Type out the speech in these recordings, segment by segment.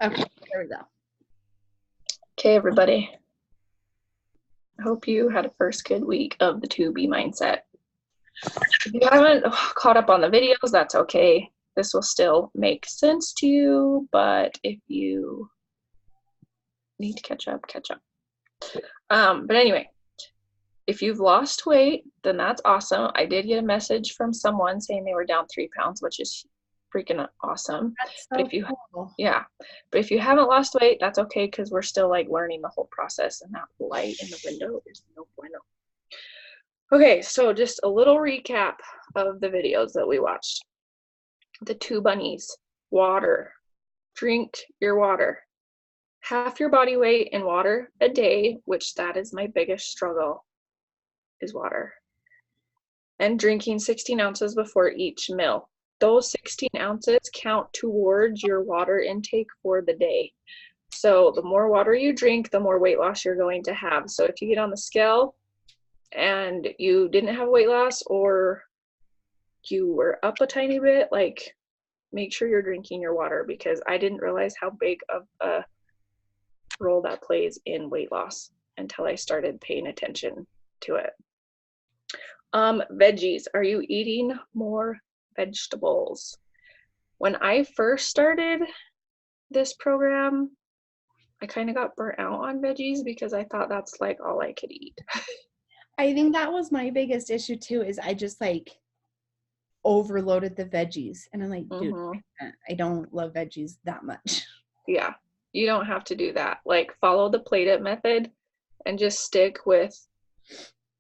Okay, there we go. Okay, everybody. I hope you had a first good week of the 2B mindset. If you haven't caught up on the videos, that's okay. This will still make sense to you, but if you need to catch up, catch up. But anyway, if you've lost weight, then that's awesome. I did get a message from someone saying they were down 3 pounds, which is freaking awesome. That's But so if you, cool. yeah, but if you haven't lost weight, that's okay because we're still like learning the whole process, and that light in the window is no bueno. Okay, so just a little recap of the videos that we watched. The two bunnies, water, drink your water. Half your body weight in water a day, which that is my biggest struggle, is water. And drinking 16 ounces before each meal. Those 16 ounces count towards your water intake for the day. So the more water you drink, the more weight loss you're going to have. So if you get on the scale and you didn't have weight loss, or you were up a tiny bit, like, make sure you're drinking your water, because I didn't realize how big of a role that plays in weight loss until I started paying attention to it. Veggies. Are you eating more vegetables? When I first started this program, I kind of got burnt out on veggies because I thought that's like all I could eat. I think that was my biggest issue too, is I just like overloaded the veggies. And I'm like, dude, Mm-hmm. I don't love veggies that much. Yeah, you don't have to do that. Like, follow the plate it method and just stick with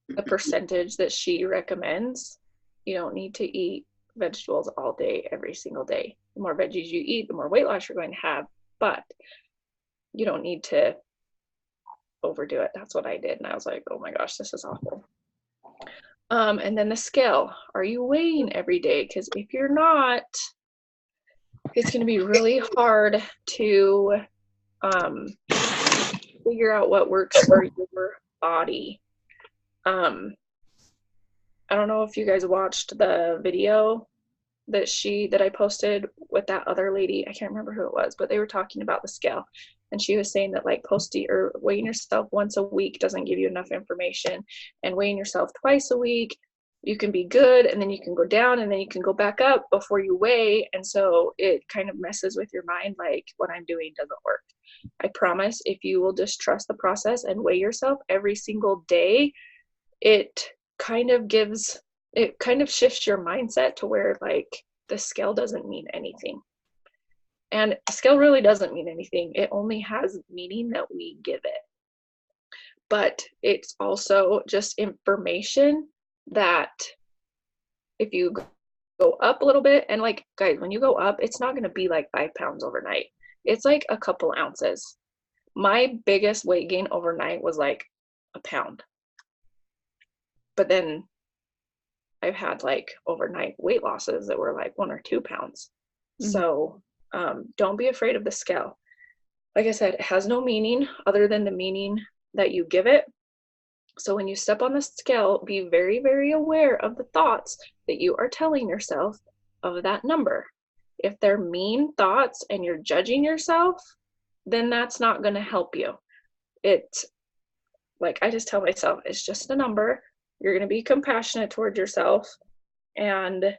the percentage that she recommends. You don't need to eat vegetables all day, every single day. The more veggies you eat, the more weight loss you're going to have, but you don't need to overdo it. That's what I did. And I was like, oh my gosh, this is awful. And then the scale. Are you weighing every day? Because if you're not, it's going to be really hard to figure out what works for your body. I don't know if you guys watched the video that I posted with that other lady. I can't remember who it was, but they were talking about the scale. And she was saying that like posting or weighing yourself once a week doesn't give you enough information. And weighing yourself twice a week, you can be good, and then you can go down, and then you can go back up before you weigh. And so it kind of messes with your mind, like, what I'm doing doesn't work. I promise, if you will just trust the process and weigh yourself every single day, it kind of gives it kind of shifts your mindset to where like the scale doesn't mean anything. And scale really doesn't mean anything. It only has meaning that we give it. But it's also just information that if you go up a little bit, and like, guys, when you go up, it's not going to be like 5 pounds overnight. It's like a couple ounces. My biggest weight gain overnight was like a pound. But then I've had like overnight weight losses that were like 1 or 2 pounds. Mhm. So don't be afraid of the scale. Like I said, it has no meaning other than the meaning that you give it. So when you step on the scale, be very, very aware of the thoughts that you are telling yourself of that number. If they're mean thoughts and you're judging yourself, then that's not going to help you. It's like, I just tell myself, it's just a number. You're going to be compassionate towards yourself and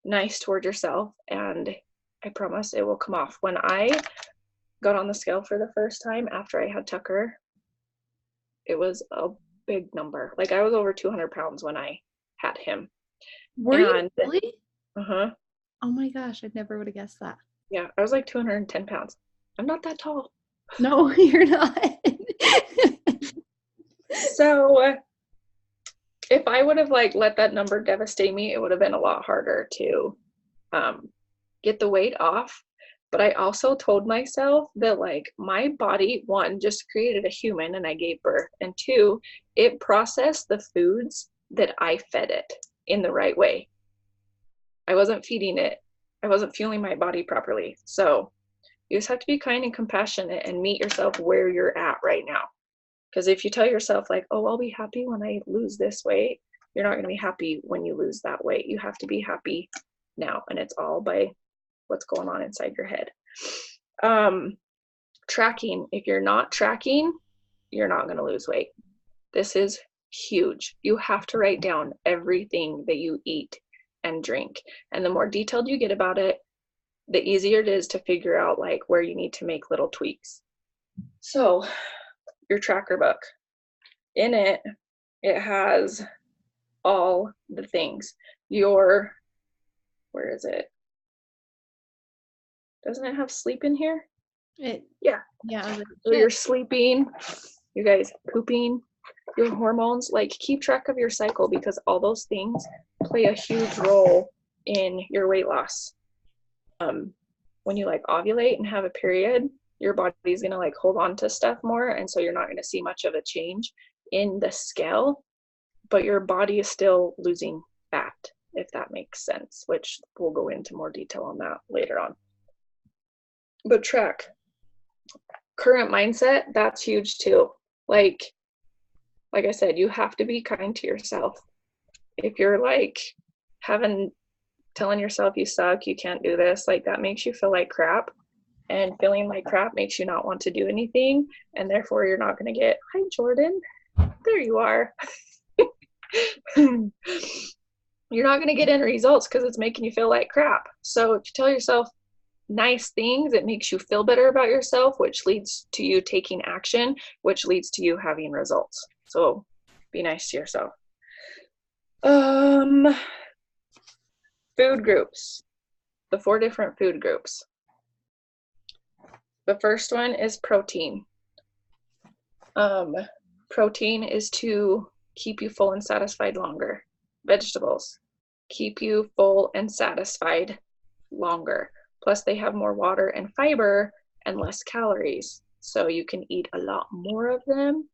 nice towards yourself, and I promise it will come off. When I got on the scale for the first time after I had Tucker, it was a big number. Like, I was over 200 pounds when I had him. Were you And really? uh-huh, Oh my gosh, I never would have guessed that. yeah, I was like 210 pounds. I'm not that tall. No, you're not. So if I would have like let that number devastate me, it would have been a lot harder to get the weight off. But I also told myself that like my body, one, just created a human and I gave birth, and two, it processed the foods that I fed it in the right way. I wasn't feeding it, I wasn't fueling my body properly. So you just have to be kind and compassionate and meet yourself where you're at right now. Because if you tell yourself like, oh, I'll be happy when I lose this weight, you're not going to be happy when you lose that weight. You have to be happy now, and it's all by what's going on inside your head. tracking. If you're not tracking, you're not going to lose weight. This is huge. You have to write down everything that you eat and drink. And the more detailed you get about it, the easier it is to figure out like where you need to make little tweaks. So your tracker book, in it, it has all the things. Where is it? Doesn't it have sleep in here? Yeah. So you're sleeping, you guys pooping, your hormones, like keep track of your cycle, because all those things play a huge role in your weight loss. When you like ovulate and have a period, your body's gonna like hold on to stuff more, and so you're not gonna see much of a change in the scale, but your body is still losing fat, if that makes sense, which we'll go into more detail on that later on. But track. Current mindset, that's huge too. Like I said, you have to be kind to yourself. If you're like telling yourself you suck, you can't do this, like that makes you feel like crap, and feeling like crap makes you not want to do anything, and therefore you're not going to get, hi Jordan, there you are. You're not going to get any results because it's making you feel like crap. So if you tell yourself nice things, it makes you feel better about yourself, which leads to you taking action, which leads to you having results. So be nice to yourself. Food groups, the 4 different food groups. The first one is protein. Protein is to keep you full and satisfied longer. Vegetables keep you full and satisfied longer. Plus they have more water and fiber and less calories. So you can eat a lot more of them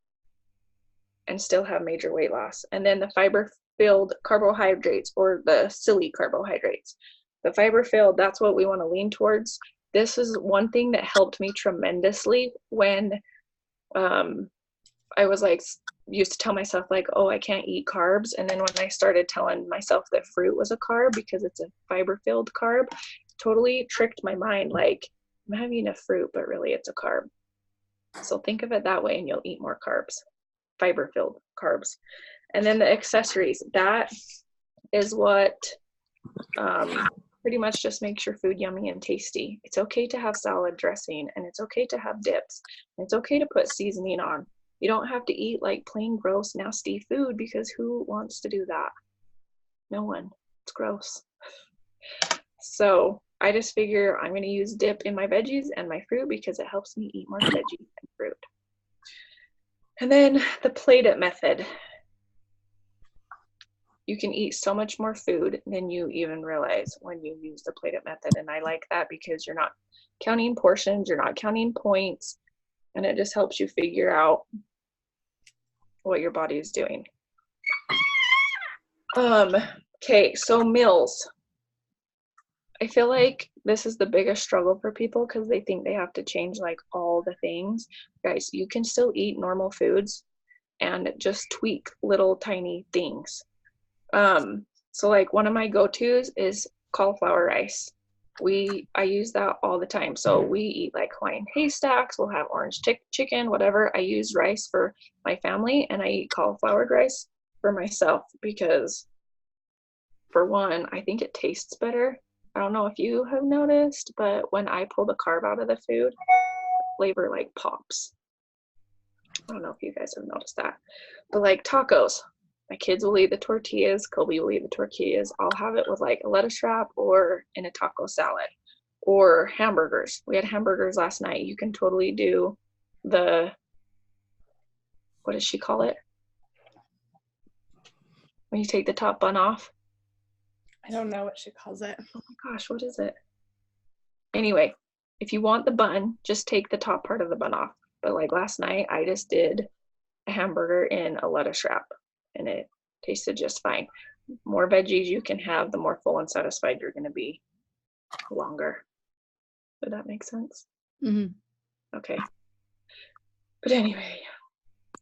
and still have major weight loss. And then the fiber-filled carbohydrates, or the silly carbohydrates. The fiber-filled, that's what we want to lean towards. This is one thing that helped me tremendously when I was like, used to tell myself like, oh, I can't eat carbs. And then when I started telling myself that fruit was a carb because it's a fiber-filled carb, totally tricked my mind. Like, I'm having a fruit, but really it's a carb. So think of it that way and you'll eat more carbs, fiber-filled carbs. And then the accessories, that is what pretty much just makes your food yummy and tasty. It's okay to have salad dressing, and it's okay to have dips, and it's okay to put seasoning on. You don't have to eat like plain gross nasty food, because who wants to do that? No one. It's gross. So I just figure I'm going to use dip in my veggies and my fruit because it helps me eat more veggies and fruit. And then the plate it method. You can eat so much more food than you even realize when you use the plate it method. And I like that because you're not counting portions, you're not counting points, and it just helps you figure out what your body is doing. Okay, so meals. I feel like this is the biggest struggle for people because they think they have to change like all the things. Guys, you can still eat normal foods and just tweak little tiny things. So like one of my go-tos is cauliflower rice. I use that all the time. So we eat like Hawaiian haystacks, we'll have orange chicken, whatever. I use rice for my family, and I eat cauliflower rice for myself because, for one, I think it tastes better. I don't know if you have noticed, but when I pull the carb out of the food, flavor like pops. I don't know if you guys have noticed that. But like tacos, my kids will eat the tortillas, Kobe will eat the tortillas. I'll have it with like a lettuce wrap or in a taco salad. Or hamburgers. We had hamburgers last night. You can totally do the, what does she call it? When you take the top bun off? I don't know what she calls it. Oh my gosh, what is it? Anyway, if you want the bun, just take the top part of the bun off. But like last night, I just did a hamburger in a lettuce wrap, and it tasted just fine. More veggies you can have, the more full and satisfied you're going to be longer. Did that make sense? Mm-hmm. Okay. But anyway,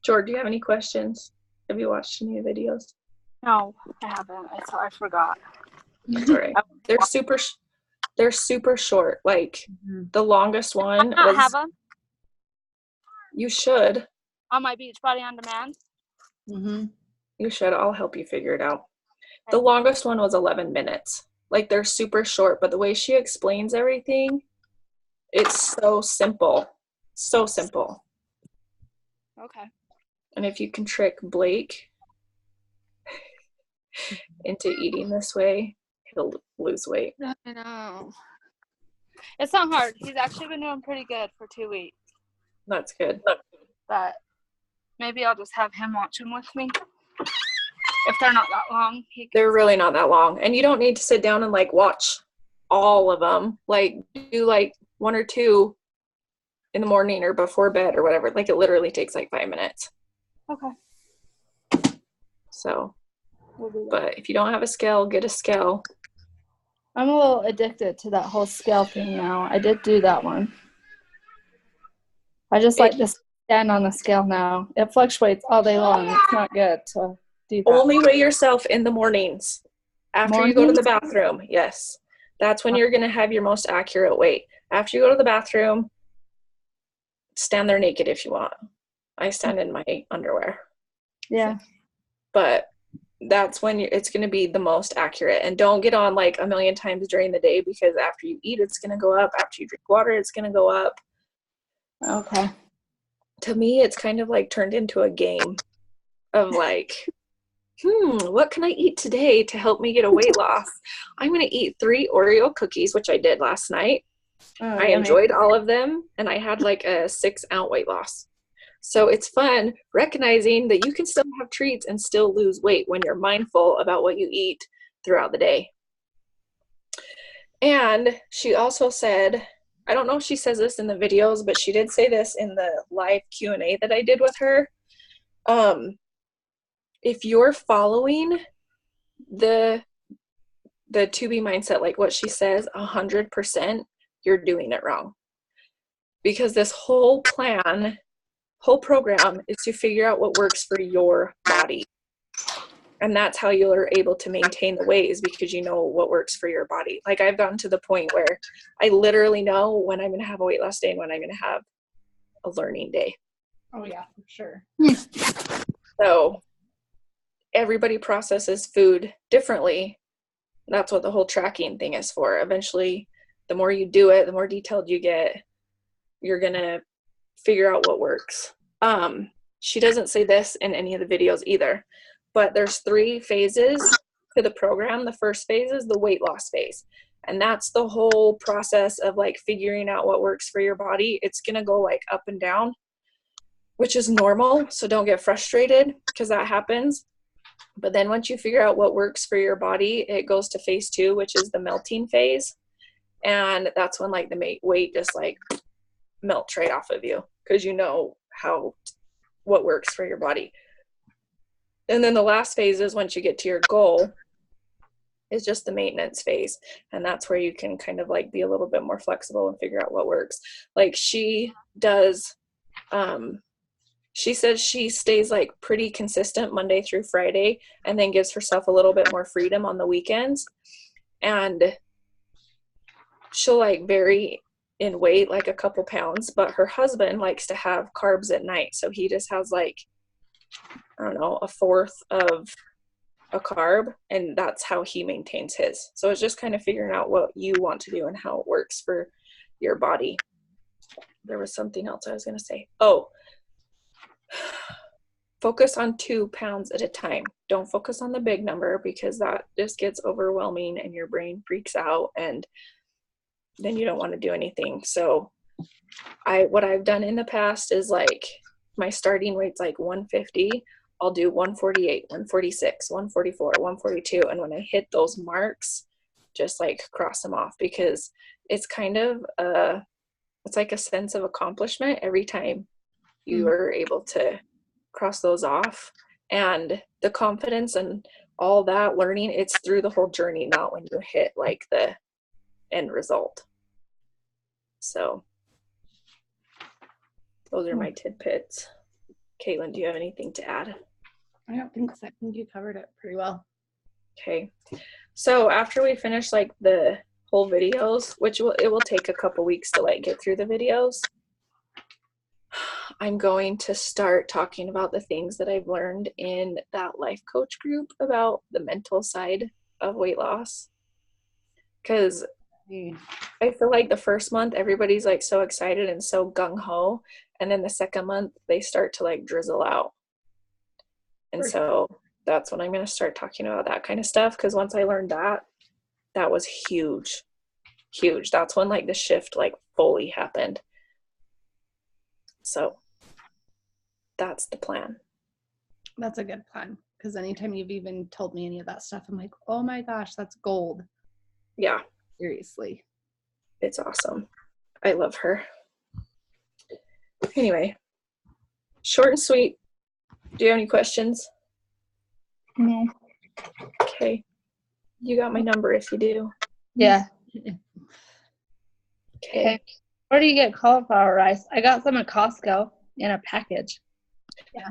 George, do you have any questions? Have you watched any videos? No, I haven't. I forgot. That's all right. They're super short. Like the longest one I was. have them. You should. On my Beachbody On Demand? Mm-hmm. You should. I'll help you figure it out. The longest one was 11 minutes. Like, they're super short, but the way she explains everything, it's so simple. So simple. Okay. And if you can trick Blake into eating this way, he'll lose weight. I know. It's not hard. He's actually been doing pretty good for 2 weeks. That's good. But maybe I'll just have him watch them with me. If they're not that long. They're really not that long. And you don't need to sit down and like watch all of them. Like, do like 1 or 2 in the morning or before bed or whatever. Like, it literally takes like 5 minutes. Okay. So, We'll do that. but if you don't have a scale, get a scale. I'm a little addicted to that whole scale thing now. I did do that one. I just like to stand on the scale now. It fluctuates all day long. It's not good to do that. Only weigh yourself in the mornings after you go to the bathroom. Yes. That's when you're going to have your most accurate weight. After you go to the bathroom, stand there naked if you want. I stand in my underwear. Yeah. But that's when it's going to be the most accurate. And don't get on like a million times during the day, because after you eat, it's going to go up. After you drink water, it's going to go up. Okay. To me, it's kind of like turned into a game of like, what can I eat today to help me get a weight loss? I'm going to eat 3 Oreo cookies, which I did last night. I enjoyed all of them, and I had like a 6-ounce weight loss. So it's fun recognizing that you can still have treats and still lose weight when you're mindful about what you eat throughout the day. And she also said, I don't know if she says this in the videos, but she did say this in the live Q&A that I did with her. If you're following the 2B mindset, like what she says, 100%, you're doing it wrong. Because this whole program is to figure out what works for your body. And that's how you're able to maintain the weight, is because you know what works for your body. Like, I've gotten to the point where I literally know when I'm going to have a weight loss day and when I'm going to have a learning day. Oh, yeah, for sure. So everybody processes food differently. That's what the whole tracking thing is for. Eventually, the more you do it, the more detailed you get, you're going to figure out what works. She doesn't say this in any of the videos either, but there's 3 phases to the program. The first phase is the weight loss phase. And that's the whole process of like figuring out what works for your body. It's going to go like up and down, which is normal. So don't get frustrated, because that happens. But then once you figure out what works for your body, it goes to phase 2, which is the melting phase. And that's when like the weight just like melts right off of you, because you know what works for your body. And then the last phase is once you get to your goal, is just the maintenance phase. And that's where you can kind of like be a little bit more flexible and figure out what works. Like she does, she says she stays like pretty consistent Monday through Friday, and then gives herself a little bit more freedom on the weekends. And she'll like vary in weight like a couple pounds, but her husband likes to have carbs at night. So he just has like, I don't know, 1/4 of a carb, and that's how he maintains his. So it's just kind of figuring out what you want to do and how it works for your body. There was something else I was going to say. Oh, focus on 2 pounds at a time. Don't focus on the big number, because that just gets overwhelming and your brain freaks out, and then you don't want to do anything. So what I've done in the past is like my starting weight's like 150. I'll do 148, 146, 144, 142. And when I hit those marks, just like cross them off, because it's kind of it's like a sense of accomplishment every time you are able to cross those off. And the confidence and all that learning, it's through the whole journey, not when you hit like the end result. So those are my tidbits. Caitlin, do you have anything to add? I don't think so. I think you covered it pretty well. Okay. So after we finish like the whole videos, which it will take a couple weeks to like get through the videos. I'm going to start talking about the things that I've learned in that life coach group about the mental side of weight loss. Because I feel like the first month everybody's like so excited and so gung-ho, and then the second month they start to like drizzle out. And so that's when I'm going to start talking about that kind of stuff, because once I learned that was huge. That's when like the shift like fully happened. So that's the plan. That's a good plan, because anytime you've even told me any of that stuff, I'm like, oh my gosh, that's gold. Yeah. Seriously. It's awesome. I love her. Anyway, short and sweet. Do you have any questions? No. Okay. You got my number if you do. Yeah. Okay. Where do you get cauliflower rice? I got some at Costco in a package.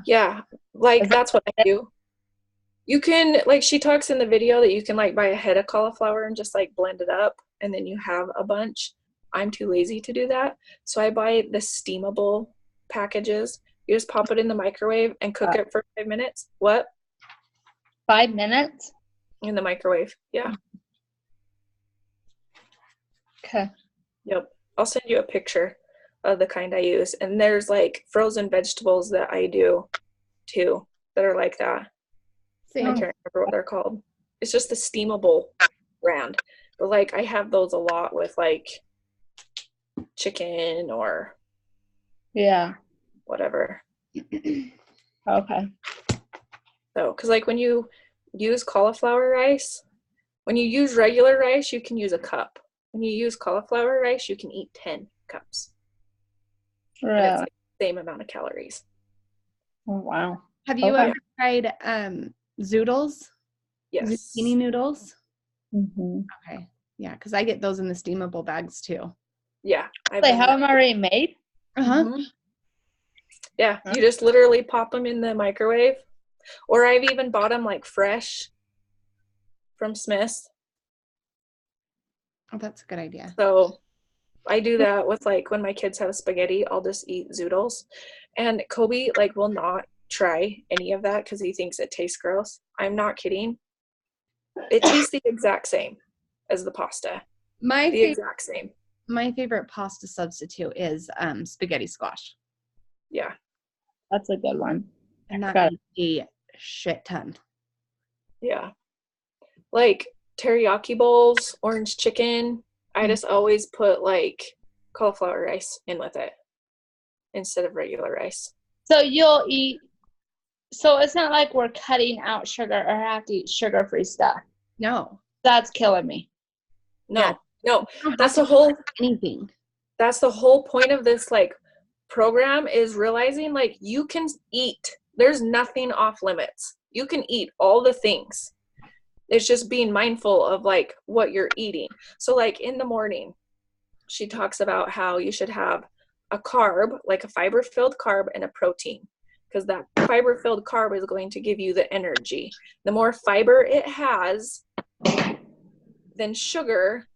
Yeah. Like that's what I do. You can, like she talks in the video that you can like buy a head of cauliflower and just like blend it up and then you have a bunch. I'm too lazy to do that. So I buy the steamable packages. You just pop it in the microwave and cook it for 5 minutes. What? 5 minutes? In the microwave. Yeah. Okay. Yep. I'll send you a picture of the kind I use. And there's like frozen vegetables that I do too that are like that. Same. I can't remember what they're called. It's just the steamable brand. But like I have those a lot with like chicken or Yeah. whatever. Okay. So, because like when you use cauliflower rice, when you use regular rice, you can use a cup. When you use cauliflower rice, you can eat 10 cups. And it's Right. like the same amount of calories. Oh, wow. Have you Okay. ever tried zoodles? Yes. Zucchini noodles? Mm-hmm. Okay. Yeah, because I get those in the steamable bags too. Yeah. They have them already made? Uh-huh. Mhm. Yeah. You just literally pop them in the microwave. Or I've even bought them like fresh from Smith's. Oh, that's a good idea. So I do that with like when my kids have spaghetti, I'll just eat zoodles. And Kobe like will not try any of that because he thinks it tastes gross. I'm not kidding. It tastes the exact same as the pasta. The exact same. My favorite pasta substitute is spaghetti squash. Yeah. That's a good one. And that Got is a shit ton. Yeah. Like teriyaki bowls, orange chicken. I just always put like cauliflower rice in with it instead of regular rice. So you'll eat, so it's not like we're cutting out sugar or have to eat sugar-free stuff. No. That's killing me. No, Yeah. no. That's the whole anything. That's the whole point of this like program, is realizing like you can eat. There's nothing off limits. You can eat all the things. It's just being mindful of like what you're eating. So like in the morning, she talks about how you should have a carb, like a fiber-filled carb, and a protein, because that fiber-filled carb is going to give you the energy. The more fiber it has than sugar,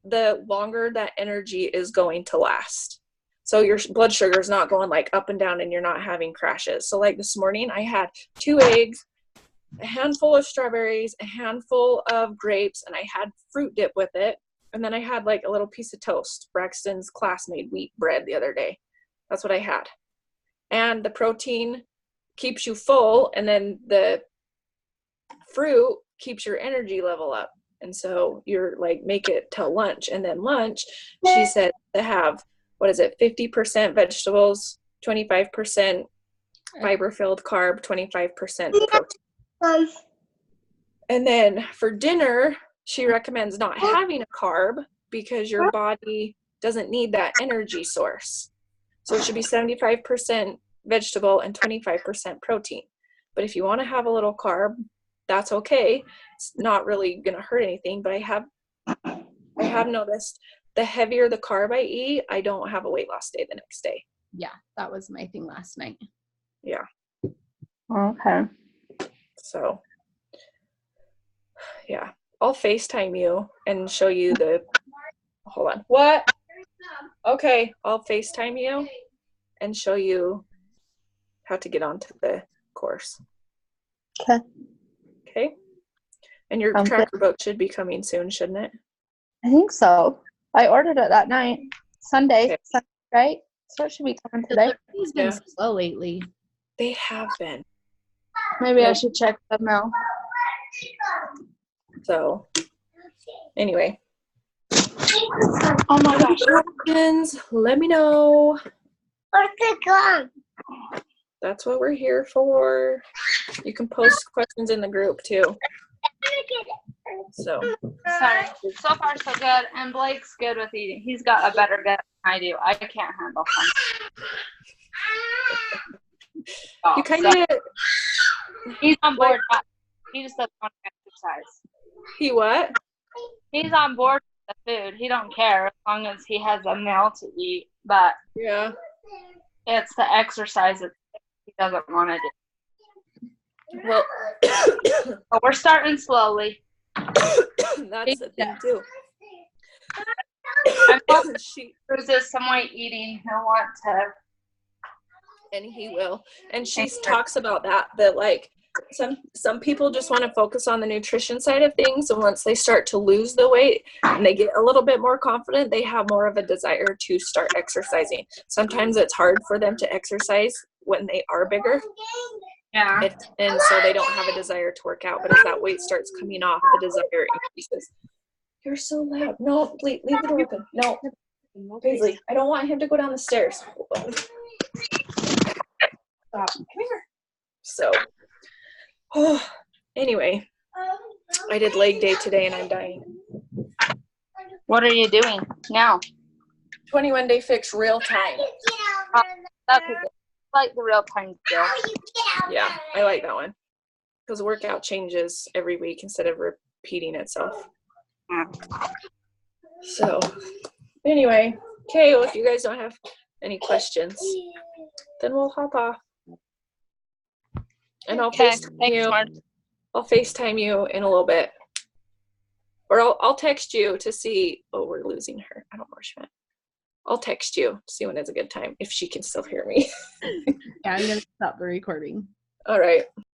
the longer that energy is going to last. So your blood sugar is not going like up and down and you're not having crashes. So like this morning I had 2 eggs, a handful of strawberries, a handful of grapes, and I had fruit dip with it. And then I had like a little piece of toast, Braxton's class-made wheat bread the other day. That's what I had. And the protein keeps you full, and then the fruit keeps your energy level up. And so you're like, make it till lunch. And then lunch, she said to have, 50% vegetables, 25% fiber-filled carb, 25% protein. And then for dinner, she recommends not having a carb because your body doesn't need that energy source. So it should be 75% vegetable and 25% protein. But if you want to have a little carb, that's okay. It's not really going to hurt anything, but I have noticed the heavier the carb I eat, I don't have a weight loss day the next day. Yeah, that was my thing last night. Yeah. Okay. So, yeah. I'll FaceTime you and show you the, hold on. What? Okay, I'll FaceTime you and show you how to get onto the course. Okay. Okay. And your tracker book should be coming soon, shouldn't it? I think so. I ordered it that night. Sunday, Okay. right? So it should be coming today. He's been slow lately. They have been. Maybe I should check them now. So, anyway. Oh my gosh. Questions, let me know. What's it called? That's what we're here for. You can post questions in the group too. So. Sorry. So far, so good. And Blake's good with eating. He's got a better gut than I do. I can't handle him. You kind of. He's on board. He just doesn't want to exercise. He what? He's on board with the food. He don't care as long as he has a meal to eat. But Yeah. it's the exercise that he doesn't want to do. Well, But we're starting slowly. that's the thing too. I'm hoping She there's some weight eating. He'll want to. and he will. And she talks about that like some people just want to focus on the nutrition side of things, and once they start to lose the weight and they get a little bit more confident, they have more of a desire to start exercising. Sometimes it's hard for them to exercise when they are bigger. Yeah. And so they don't have a desire to work out, but as that weight starts coming off, the desire increases. You're so loud. No, please leave the door open. No. Paisley, I don't want him to go down the stairs. Stop. Come here. So, anyway, I did leg day today and I'm dying. What are you doing now? 21 day fix real time. That's a good. I like the real time deal. Yeah, I like that one. Because the workout changes every week instead of repeating itself. So, anyway, okay, well, if you guys don't have any questions, then we'll hop off. And I'll FaceTime you. I'll FaceTime you in a little bit. Or I'll text you to see. Oh, we're losing her. I don't know where she went. I'll text you to see when it's a good time, if she can still hear me. Yeah, I'm going to stop the recording. All right.